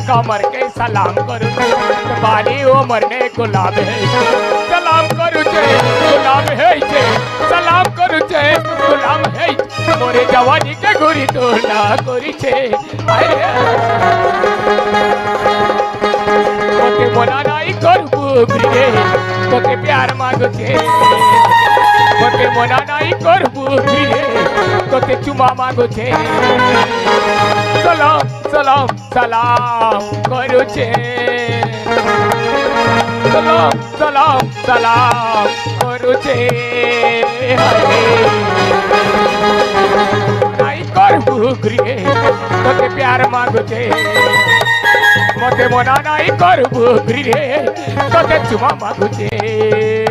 कमर के सलाम करू बाली उमर ने गुलाम है सलाम करू छे गुलाम है छे सलाम करू छे गुलाम है मोरे जवानी के गुरी तो ना करी छे तोके मना नहीं करबू प्रिय तोके प्यार मांगू छे तोके मना नहीं करबू प्रिय तोके चुमा मांगू छे सलाम सलाम सलाम करू छे सलाम सलाम सलाम करू छे नहीं करबू प्रिय तोके प्यार मांगू छे मते मना नहीं करबू प्रिय तोके चुमा मांगू छे।